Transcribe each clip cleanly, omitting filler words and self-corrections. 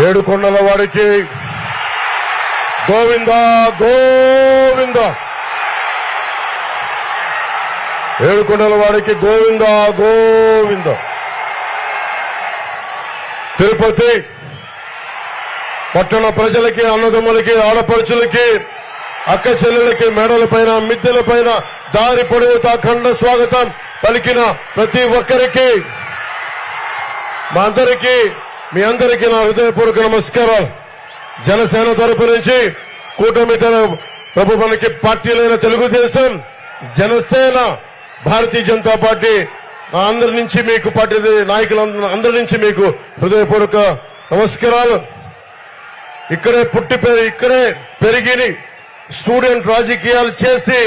ఏడుకొండల వారికి గోవింద గోవింద, ఏడుకొండల వారికి గోవింద గోవింద. తిరుపతి పట్టణ ప్రజలకి, అన్నదమ్ములకి, ఆడపడుచులకి, అక్క చెల్లెలకి, మేడలపైన, మిద్దెలపైన దారి పొడవుతా అఖండ స్వాగతం పలికిన ప్రతి ఒక్కరికి, మీ అందరికీ నా హృదయపూర్వక నమస్కారాలు. జనసేన తరపు నుంచి, కూటమి తరపు మనకి పార్టీలైన తెలుగుదేశం, జనసేన, భారతీయ జనతా పార్టీ అందరి నుంచి మీకు, పార్టీ నాయకులందరి నుంచి మీకు హృదయపూర్వక నమస్కారాలు. ఇక్కడే ఇక్కడే పెరిగి స్టూడెంట్ రాజకీయాలు చేసి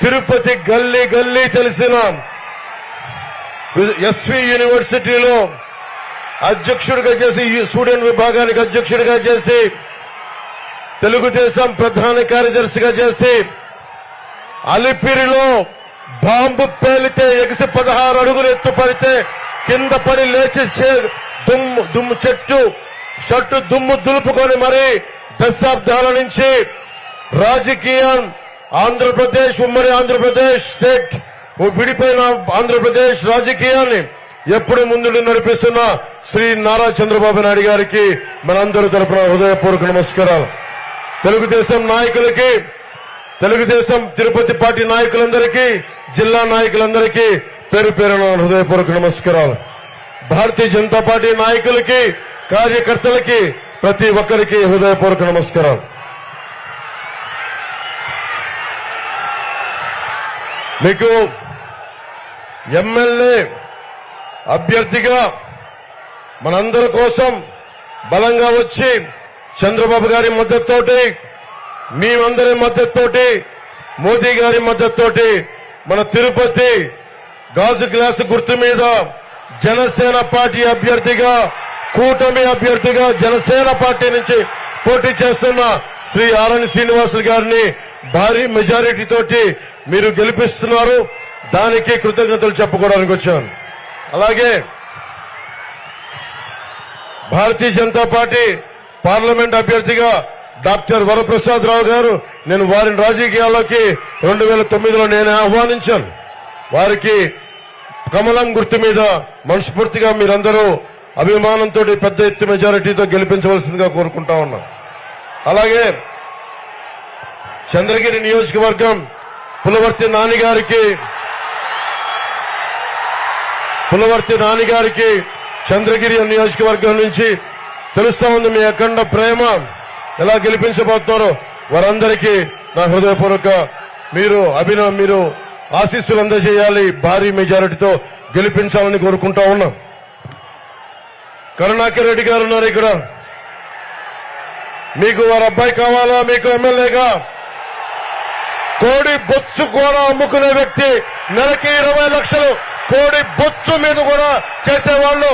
తిరుపతి గల్లీ గల్లీ తెలిసిన ఎస్వి యూనివర్సిటీలో అధ్యక్షుడిగా చేసి, స్టూడెంట్ విభాగానికి అధ్యక్షుడిగా చేసి, తెలుగుదేశం ప్రధాన కార్యదర్శిగా చేసి, అలిపిరిలో బాంబు పేలితే ఎగిసి 16 అడుగులు ఎత్తు పడితే కింద పడి లేచి దుమ్ము షట్టు దుమ్ము దులుపుకొని మరి దశాబ్దాల నుంచి రాజకీయం ఆంధ్రప్రదేశ్, ఉమ్మడి ఆంధ్రప్రదేశ్ స్టేట్ విడిపోయిన ఆంధ్రప్రదేశ్ రాజకీయాన్ని ఎప్పుడు ముందు నడిపిస్తున్న శ్రీ నారా చంద్రబాబు నాయుడు గారికి మనందరి తరపున హృదయపూర్వక నమస్కారాలు. తెలుగుదేశం నాయకులకి, తెలుగుదేశం తిరుపతి పార్టీ నాయకులందరికీ, జిల్లా నాయకులందరికీ పేరు పేరున హృదయపూర్వక నమస్కారాలు. భారతీయ జనతా పార్టీ నాయకులకి, కార్యకర్తలకి, ప్రతి ఒక్కరికి హృదయపూర్వక నమస్కారాలు. మీకు ఎమ్మెల్యే అభ్యర్థిగా మనందరి కోసం బలంగా వచ్చి చంద్రబాబు గారి మద్దతుతోటి, మేమందరి మద్దతుతోటి, మోదీ గారి మద్దతుతోటి మన తిరుపతి గాజు గ్లాసు గుర్తు మీద జనసేన పార్టీ అభ్యర్థిగా, కూటమి అభ్యర్థిగా జనసేన పార్టీ నుంచి పోటీ చేస్తున్న శ్రీ ఆరణి శ్రీనివాసులు గారిని భారీ మెజారిటీ తోటి మీరు గెలిపిస్తున్నారు. దానికి కృతజ్ఞతలు చెప్పుకోవడానికి వచ్చాను. అలాగే భారతీయ జనతా పార్టీ పార్లమెంట్ అభ్యర్థిగా డాక్టర్ వరప్రసాద్ రావు గారు, నేను వారిని రాజకీయాల్లోకి 2009లో నేను ఆహ్వానించాను. వారికి కమలం గుర్తు మీద మనస్ఫూర్తిగా మీరందరూ అభిమానంతో పెద్ద ఎత్తు మెజారిటీతో గెలిపించవలసిందిగా కోరుకుంటా ఉన్నాం. అలాగే చంద్రగిరి నియోజకవర్గం పులవర్తి నానిగారికి చంద్రగిరి నియోజకవర్గం నుంచి తెలుస్తా ఉంది మీ అఖండ ప్రేమ. ఎలా గెలిపించబోతారో వారందరికీ నా హృదయపూర్వక మీరు ఆశీస్సులు అందజేయాలి. భారీ మెజారిటీతో గెలిపించాలని కోరుకుంటా ఉన్నాం. కరుణాకర్ రెడ్డి గారు ఉన్నారు ఇక్కడ. మీకు వారి అబ్బాయి కావాలా? మీకు ఎమ్మెల్యేగా కోడి బొచ్చు కూడా అమ్ముకునే వ్యక్తి, నెలకి 20 లక్షలు కోడి బొచ్చు మీద కూడా చేసేవాళ్ళు,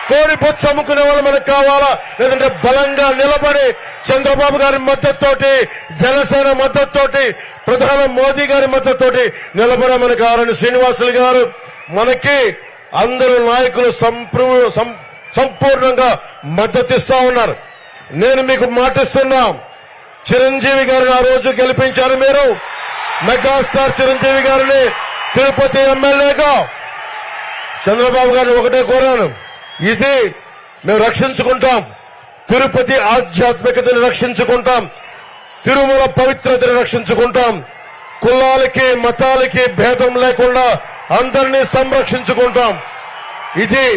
కోడి బొచ్చు అమ్ముకునే వాళ్ళు మనకు కావాలా? లేదంటే బలంగా నిలబడి చంద్రబాబు గారి మద్దతుతోటి, జనసేన మద్దతుతోటి, ప్రధాని మోదీ గారి మద్దతుతోటి నిలబడే మనకు ఆరణి శ్రీనివాసులు గారు, మనకి అందరూ నాయకులు సంపూర్ణంగా మద్దతిస్తా ఉన్నారు. నేను మీకు మాటిస్తున్నా, చిరంజీవి గారిని ఆ రోజు గెలిపించారు మీరు. మెగాస్టార్ చిరంజీవి గారిని తిరుపతి ఎమ్మెల్యేగా చంద్రబాబు గారిని ఒకటే కోరాను, ఇది మేము రక్షించుకుంటాం, తిరుపతి ఆధ్యాత్మికతను రక్షించుకుంటాం, తిరుమల పవిత్రతను రక్షించుకుంటాం, కులాలకి మతాలకి భేదం లేకుండా అందరినీ సంరక్షించుకుంటాం. ఇది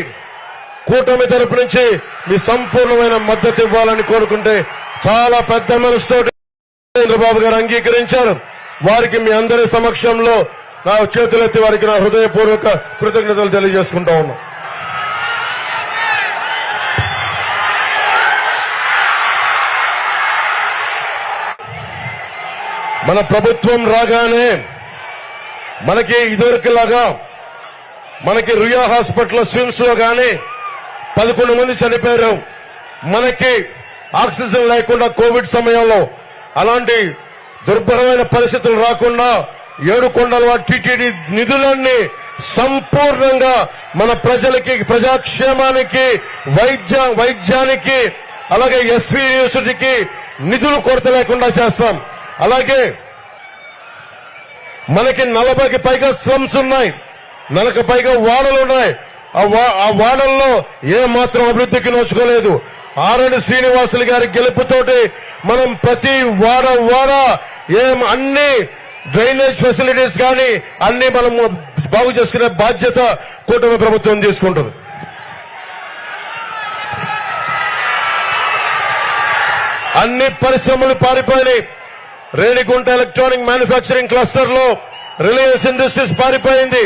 కూటమి తరపు నుంచి మీ సంపూర్ణమైన మద్దతు ఇవ్వాలని కోరుకుంటే చాలా పెద్ద మనసుతో చంద్రబాబు గారు అంగీకరించారు. వారికి మీ అందరి సమక్షంలో నా చేతులెత్తి వారికి నా హృదయపూర్వక కృతజ్ఞతలు తెలియజేసుకుంటా ఉన్నాం. మన ప్రభుత్వం రాగానే మనకి ఇదివరకులాగా మనకి రుయా హాస్పిటల్ స్విమ్స్ లో గానీ 11 మంది చనిపోయారు. మనకి ఆక్సిజన్ లేకుండా కోవిడ్ సమయంలో అలాంటి దుర్భరమైన పరిస్థితులు రాకుండా ఏడుకొండల టీటీడీ నిధులన్నీ సంపూర్ణంగా మన ప్రజలకి, ప్రజాక్షేమానికి, వైద్యానికి, అలాగే ఎస్వి యూనివర్సిటీకి నిధులు కొరత లేకుండా చేస్తాం. అలాగే మనకి 40కి పైగా స్లమ్స్ ఉన్నాయి, 40కి పైగా వాడలు ఉన్నాయి. ఆ వాడల్లో ఏ మాత్రం అభివృద్ధికి నోచుకోలేదు. ఆరణి శ్రీనివాసులు గారి గెలుపుతోటి మనం ప్రతి వాడ అన్ని డ్రైనేజ్ ఫెసిలిటీస్ కానీ అన్ని మనం బాగు చేసుకునే బాధ్యత కూటమి ప్రభుత్వం తీసుకుంటుంది. అన్ని పరిశ్రమలు పారిపోయినాయి. రేణిగుంట ఎలక్ట్రానిక్ మ్యానుఫ్యాక్చరింగ్ క్లస్టర్ లో రిలయన్స్ ఇండస్ట్రీస్ పారిపోయింది.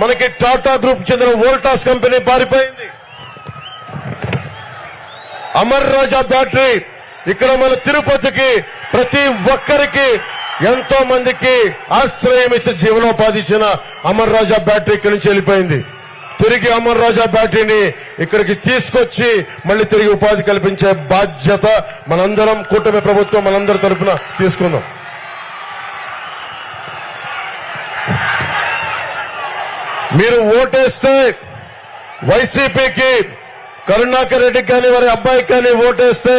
మనకి టాటా గ్రూప్ చెందిన వోల్టాస్ కంపెనీ పారిపోయింది. అమర్ రాజా బ్యాటరీ ఇక్కడ మన తిరుపతికి ప్రతి ఒక్కరికి ఎంతో మందికి ఆశ్రయం ఇచ్చి జీవనోపాధి ఇచ్చిన అమర్ రాజా బ్యాటరీ ఇక్కడి నుంచి వెళ్ళిపోయింది. తిరిగి అమర్ రాజా బ్యాటరీని ఇక్కడికి తీసుకొచ్చి మళ్ళీ తిరిగి ఉపాధి కల్పించే బాధ్యత మనందరం, కూటమి ప్రభుత్వం మనందరి తరఫున తీసుకుందాం. మీరు ఓటేస్తే వైసీపీకి, కరుణాకర్ రెడ్డికి కానీ వారి అబ్బాయికి కానీ ఓటేస్తే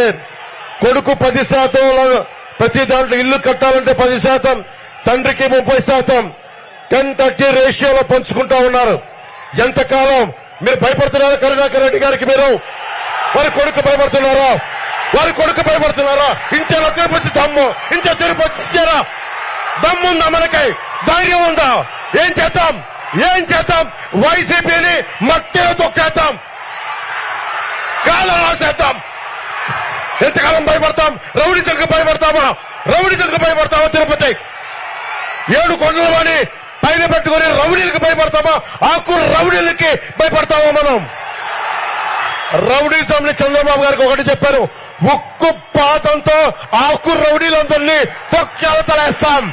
కొడుకు 10%, ప్రతి దాంట్లో ఇల్లు కట్టాలంటే 10%, తండ్రికి 30%, 10-30 రేషియోలో పంచుకుంటా ఉన్నారు. ఎంతకాలం మీరు భయపడుతున్నారా కరుణాకర్ రెడ్డి గారికి? మీరు వారి కొడుకు భయపడుతున్నారా? వారి కొడుకు భయపడుతున్నారా? ఇంతేనా తిరుపతి దమ్ము? ఇంత తిరుపతి ఇచ్చారా? దమ్ము ఉందా మనకి? ధైర్యం ఉందా? ఏం చేద్దాం? వైసీపీని మట్టిలో తొక్కేద్దాం, కాలం రాసేద్దాం. ఎంతకాలం భయపడతాం? రౌడీజంకి భయపడతామా? తిరుపతి 7 కొండలవాణి పైన పెట్టుకుని రౌడీలకు భయపడతామా? ఆకు రౌడీలకి భయపడతామా మనం? రౌడీజంని చంద్రబాబు గారికి ఒకటి చెప్పారు, ఉక్కు పాతంతో ఆకు రౌడీలందరినీ తొక్కేస్తాం.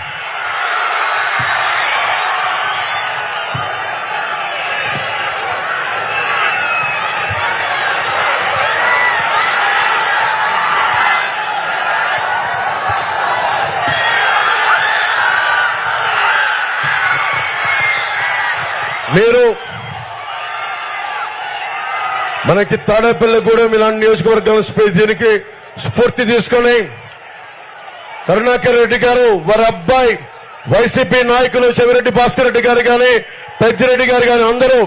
మీరు మనకి తాడేపల్లిగూడెం ఇలాంటి నియోజకవర్గాలు దీనికి స్ఫూర్తి తీసుకొని కరుణాకర్ రెడ్డి గారు, వారి అబ్బాయి, వైసీపీ నాయకులు చెవిరెడ్డి భాస్కర్ రెడ్డి గారు కానీ, పెద్దిరెడ్డి గారు కానీ అందరూ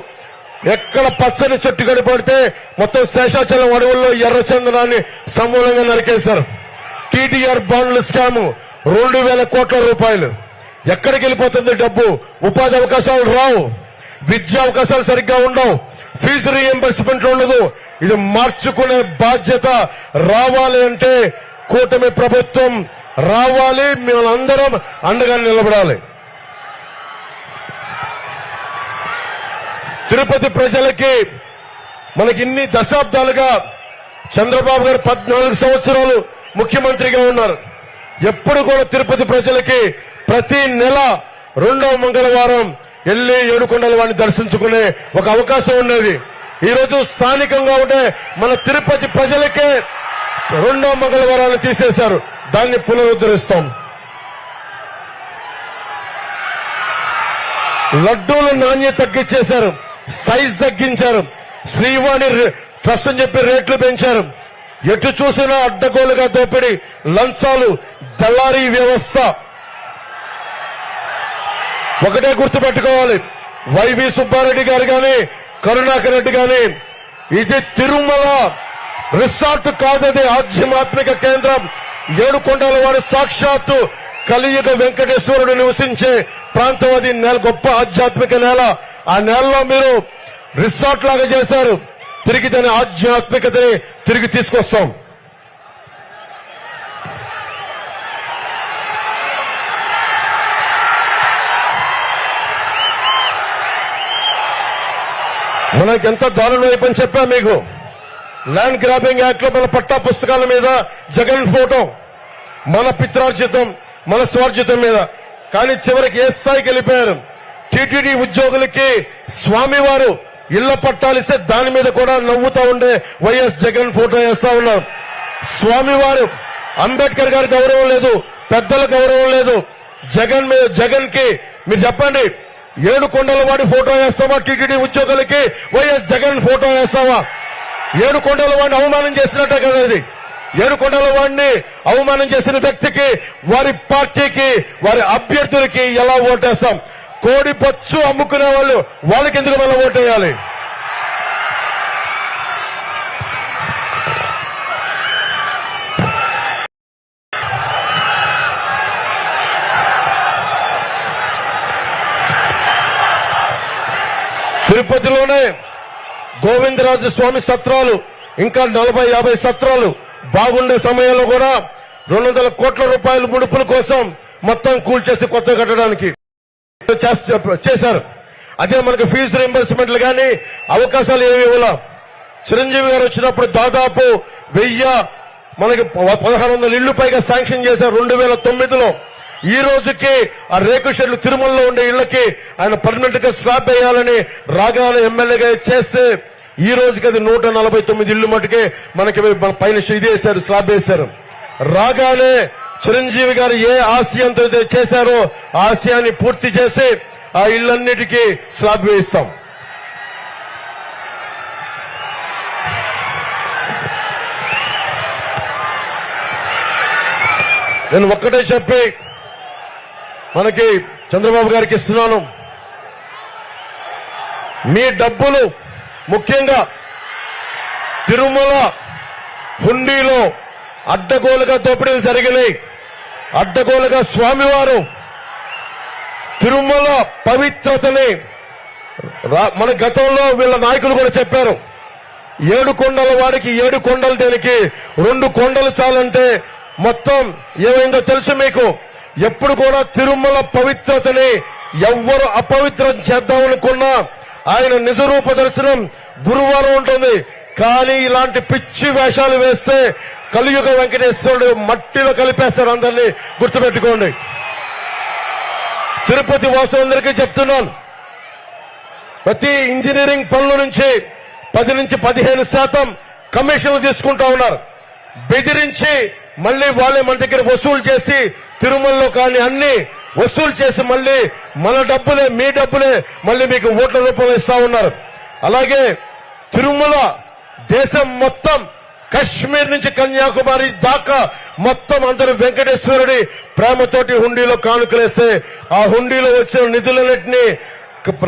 ఎక్కడ పచ్చని చెట్టు కనపడితే మొత్తం శేషాచలం అడవుల్లో ఎర్రచందనాన్ని సమూలంగా నరికేశారు. టీడీఆర్ బాండ్ల స్కాము 2,000 కోట్ల రూపాయలు. ఎక్కడికి వెళ్ళిపోతుంది డబ్బు? ఉపాధి అవకాశాలు రావు, విద్యా అవకాశాలు సరిగ్గా ఉండవు, ఫీజు రీఎంబర్స్మెంట్ ఉండదు. ఇది మార్చుకునే బాధ్యత రావాలి అంటే కూటమి ప్రభుత్వం రావాలి, మేమందరం అండగా నిలబడాలి. తిరుపతి ప్రజలకి మనకి ఇన్ని దశాబ్దాలుగా చంద్రబాబు గారు 14 సంవత్సరాలు ముఖ్యమంత్రిగా ఉన్నారు. ఎప్పుడు కూడా తిరుపతి ప్రజలకి ప్రతి నెల 2వ మంగళవారం వెళ్ళి ఏడుకొండల వాడిని దర్శించుకునే ఒక అవకాశం ఉండేది. ఈ రోజు స్థానికంగా ఉండే మన తిరుపతి ప్రజలకే 2వ మంగళవారాన్ని తీసేశారు. దాన్ని పునరుద్ధరిస్తాం. లడ్డూలు నాణ్యత తగ్గించేశారు, సైజ్ తగ్గించారు, శ్రీవాణి ట్రస్ట్ అని చెప్పి రేట్లు పెంచారు. ఎటు చూసినా అడ్డగోలుగా దోపిడీ, లంచాలు, దళారీ వ్యవస్థ. ఒకటే గుర్తుపెట్టుకోవాలి, వైవి సుబ్బారెడ్డి గారు గాని, కరుణాకర్ రెడ్డి గాని, ఇది తిరుమల రిసార్ట్ కాదది ఆధ్యాత్మిక కేంద్రం. ఏడుకొండల వారి సాక్షాత్తు కలియుగ వెంకటేశ్వరుడు నివసించే ప్రాంతం. అది గొప్ప ఆధ్యాత్మిక నేల. ఆ నేలలో మీరు రిసార్ట్ లాగా చేశారు. తిరిగి దాని ఆధ్యాత్మికతని తిరిగి తీసుకొస్తాం. మనకెంత దారుణం అయిపోయింది చెప్పా మీకు. ల్యాండ్ గ్రాబింగ్ యాక్ట్ లో మన పట్టా పుస్తకాల మీద జగన్ ఫోటో, మన పిత్రార్జితం, మన స్వార్జితం మీద. కానీ చివరికి ఏ స్థాయికి వెళ్ళిపోయారు? టీటీడీ ఉద్యోగులకి స్వామివారు ఇళ్ల పట్టాలిస్తే దాని మీద కూడా నవ్వుతా ఉండే వైఎస్ జగన్ ఫోటో వేస్తా ఉన్నారు. స్వామివారు, అంబేద్కర్ గారి గౌరవం లేదు, పెద్దల గౌరవం లేదు. జగన్ కి మీరు చెప్పండి, ఏడుకొండలవాడి ఫోటో వేస్తావా? టీటీడీ ఉద్యోగులకి వైఎస్ జగన్ ఫోటో వేస్తావా? ఏడుకొండలవాడిని అవమానం చేసినట్టే కదా ఇది. ఏడుకొండలవాడిని అవమానం చేసిన వ్యక్తికి, వారి పార్టీకి, వారి అభ్యర్థులకి ఎలా ఓటేస్తాం? కోడి బొచ్చు అమ్ముకునే వాళ్ళు వాళ్ళకి ఎందుకు మళ్ళీ ఓటేయాలి? తిరుపతిలోనే గోవిందరాజు స్వామి సత్రాలు ఇంకా 40-50 సత్రాలు బాగుండే సమయంలో కూడా 200 కోట్ల రూపాయల ముడుపుల కోసం మొత్తం కూల్చేసి కొత్త కట్టడానికి చేశారు. అదే మనకి ఫీజు రీంబర్స్మెంట్లు కానీ అవకాశాలు ఏమి ఇవ్వాల. చిరంజీవి గారు వచ్చినప్పుడు దాదాపు 1000 మనకి 1600 ఇళ్లు పైగా శాంక్షన్ చేశారు 2009లో. ఈ రోజుకి ఆ రేకు షెడ్లు తిరుమలలో ఉండే ఇళ్లకి ఆయన పర్మనెంట్ గా స్లాబ్ వేయాలని రాగానే ఎమ్మెల్యేగా చేస్తే ఈ రోజుకి అది 149 ఇళ్లు మటుకే మనకి పైన ఇది వేశారు, స్లాబ్ వేశారు. రాగానే చిరంజీవి గారు ఏ ఆశయంతో చేశారో ఆ ఆశయాన్ని పూర్తి చేసి ఆ ఇళ్లన్నిటికీ స్లాబ్ వేయిస్తాం. నేను ఒక్కటే చెప్పి మనకి చంద్రబాబు గారికి ఇస్తున్నాను. మీ డబ్బులు ముఖ్యంగా తిరుమల హుండీలో అడ్డగోలుగా దోపిడీలు జరిగినాయి. అడ్డగోలుగా స్వామివారు తిరుమల పవిత్రతని మన గతంలో వీళ్ళ నాయకులు కూడా చెప్పారు. 7 కొండల వాడికి 7 కొండలు దేనికి, 2 కొండలు చాలంటే మొత్తం ఏమైందో తెలుసు మీకు. ఎప్పుడు కూడా తిరుమల పవిత్రతని ఎవ్వరు అపవిత్రం చేద్దామనుకున్నా ఆయన నిజరూప దర్శనం గురువారం ఉంటుంది. కానీ ఇలాంటి పిచ్చి వేషాలు వేస్తే కలియుగ వెంకటేశ్వరుడు మట్టిలో కలిపేస్తారు. అందరినీ గుర్తుపెట్టుకోండి. తిరుపతి వాసులందరికీ చెప్తున్నాను, ప్రతి ఇంజనీరింగ్ పనుల నుంచి 10-15% కమిషన్లు తీసుకుంటా ఉన్నారు. బెదిరించి మళ్లీ వాళ్ళే మన దగ్గర వసూలు చేసి తిరుమలలో కానీ అన్ని వసూలు చేసి మళ్లీ మన డబ్బులే, మీ డబ్బులే మళ్లీ మీకు ఓట్ల రూపంలో ఇస్తా ఉన్నారు. అలాగే తిరుమల దేశం మొత్తం కశ్మీర్ నుంచి కన్యాకుమారి దాకా మొత్తం అందరూ వెంకటేశ్వరుడి ప్రేమతోటి హుండీలో కానుకలేస్తే ఆ హుండీలో వచ్చిన నిధులన్నింటినీ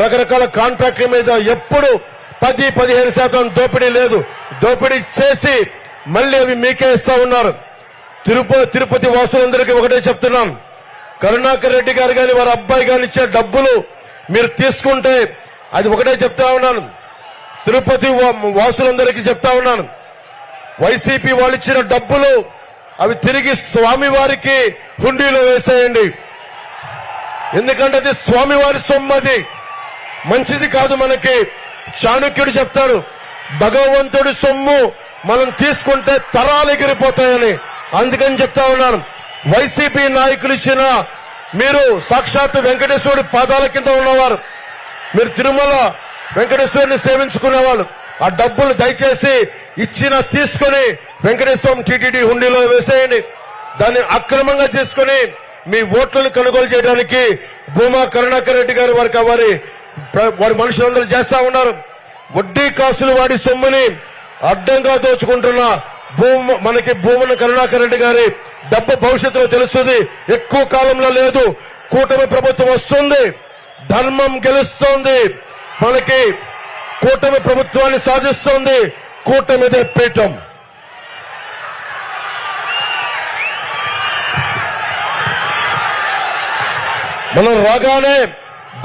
రకరకాల కాంట్రాక్ట్ల మీద ఎప్పుడు 10-15% దోపిడీ లేదు. దోపిడీ చేసి మళ్లీ అవి మీకే ఇస్తా ఉన్నారు. తిరుపతి వాసులందరికీ ఒకటే చెప్తున్నాం, కరుణాకర్ రెడ్డి గారు గాని వారి అబ్బాయి గాని ఇచ్చే డబ్బులు మీరు తీసుకుంటే అది ఒకటే చెప్తా ఉన్నాను. తిరుపతి వాసులందరికీ చెప్తా ఉన్నాను, వైసీపీ వాళ్ళు ఇచ్చిన డబ్బులు అవి తిరిగి స్వామివారికి హుండీలో వేసేయండి. ఎందుకంటే అది స్వామివారి సొమ్ము, అది మంచిది కాదు. మనకి చాణక్యుడు చెప్తాడు, భగవంతుడి సొమ్ము మనం తీసుకుంటే తరాలు ఎగిరిపోతాయని. అందుకని చెప్తా ఉన్నాను, వైసీపీ నాయకులు ఇచ్చిన మీరు సాక్షాత్తు వెంకటేశ్వరుడి పాదాల కింద ఉన్నవారు, మీరు తిరుమల వెంకటేశ్వరుని సేవించుకునేవాళ్ళు, ఆ డబ్బులు దయచేసి ఇచ్చిన తీసుకుని వెంకటేశ్వరం టీటీడీ హుండీలో వేసేయండి. దాన్ని అక్రమంగా తీసుకుని మీ ఓట్లను కొనుగోలు చేయడానికి భూమా కరుణాకర్ రెడ్డి గారు వారి మనుషులందరూ చేస్తా ఉన్నారు. వడ్డీ కాసులు వాడి సొమ్ముని అడ్డంగా దోచుకుంటున్న మనకి భూమన కరుణాకర్ రెడ్డి గారి డబ్బు భవిష్యత్తులో తెలుస్తుంది. ఎక్కువ కాలంలో లేదు. కూటమి ప్రభుత్వం వస్తుంది, ధర్మం గెలుస్తోంది, మనకి కూటమి ప్రభుత్వాన్ని సాధిస్తోంది. కూటమిదే పీఠం. మనం రాగానే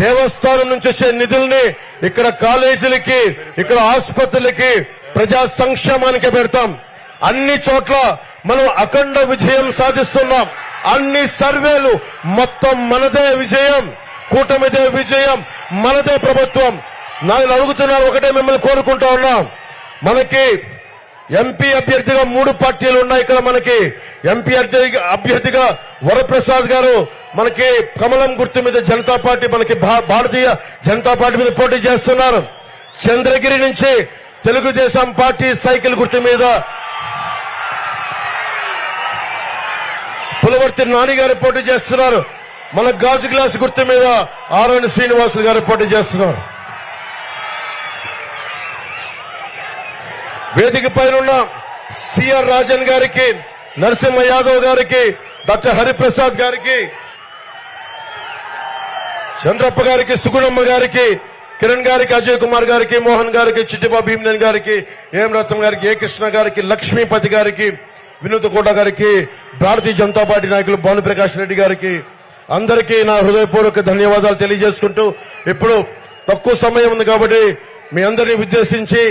దేవస్థానం నుంచి వచ్చే నిధుల్ని ఇక్కడ కాలేజీలకి, ఇక్కడ ఆసుపత్రులకి, ప్రజా సంక్షేమానికి పెడతాం. అన్ని చోట్ల మనం అఖండ విజయం సాధిస్తున్నాం. అన్ని సర్వేలు మొత్తం మనదే విజయం, కూటమిదే విజయం, మనదే ప్రభుత్వం. నేను అడుగుతున్నారు, ఒకటే మిమ్మల్ని కోరుకుంటా ఉన్నాం, మనకి ఎంపీ అభ్యర్థిగా 3 పార్టీలు ఉన్నాయి. ఇక్కడ మనకి ఎంపీ అభ్యర్థిగా వరప్రసాద్ గారు మనకి కమలం గుర్తు మీద జనతా పార్టీ, మనకి భారతీయ జనతా పార్టీ మీద పోటీ చేస్తున్నారు. చంద్రగిరి నుంచి తెలుగుదేశం పార్టీ సైకిల్ గుర్తు మీద పులవర్తి నాని గారు పోటీ చేస్తున్నారు. మన గాజు గ్లాస్ గుర్తు మీద ఆరణి శ్రీనివాసులు గారు పోటీ చేస్తున్నారు. వేదిక పైన ఉన్న సిఆర్ రాజన్ గారికి, నరసింహ యాదవ్ గారికి, డాక్టర్ హరిప్రసాద్ గారికి, చంద్రప్ప గారికి, సుగుణమ్మ గారికి, కిరణ్ గారికి, అజయ్ కుమార్ గారికి, మోహన్ గారికి, చిట్టిబా భీమనేని గారికి, ఏం రత్నం గారికి, ఏ కృష్ణ గారికి, లక్ష్మీపతి గారికి, వినోద్ కోట గారికి, భారతీయ జనతా పార్టీ నాయకులు భానుప్రకాష్ రెడ్డి గారికి అందరికీ నా హృదయపూర్వక ధన్యవాదాలు తెలియజేసుకుంటూ, ఇప్పుడు తక్కువ సమయం ఉంది కాబట్టి మీ అందరినీ ఉద్దేశించి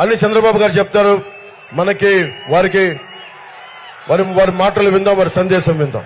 అన్ని చంద్రబాబు గారు చెప్తారు. మనకి వారి మాటలు విందాం, వారి సందేశం విందాం.